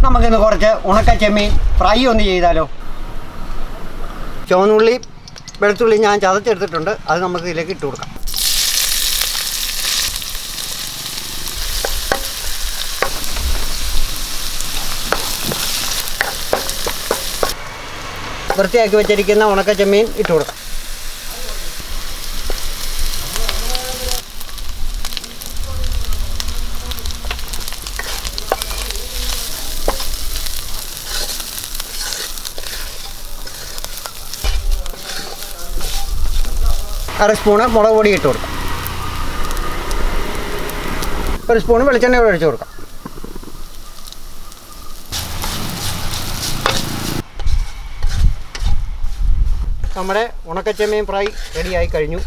നമുക്കിന്ന് കുറച്ച് ഉണക്ക ചെമ്മീൻ ഫ്രൈ ഒന്ന് ചെയ്താലോ. ചുവന്നുള്ളി വെളുത്തുള്ളി ഞാൻ ചതച്ചെടുത്തിട്ടുണ്ട്, അത് നമുക്ക് ഇതിലേക്ക് ഇട്ട് കൊടുക്കാം. വൃത്തിയാക്കി വെച്ചിരിക്കുന്ന ഉണക്ക ചെമ്മീൻ ഇട്ട് കൊടുക്കാം. അര സ്പൂണ് മുളക് പൊടി ഇട്ട് കൊടുക്കാം. ഒരു സ്പൂണ് വെളിച്ചെണ്ണ ഒഴിച്ച് കൊടുക്കാം. നമ്മുടെ ഉണക്കച്ചെമ്മീൻ ഫ്രൈ റെഡിയായി കഴിഞ്ഞു.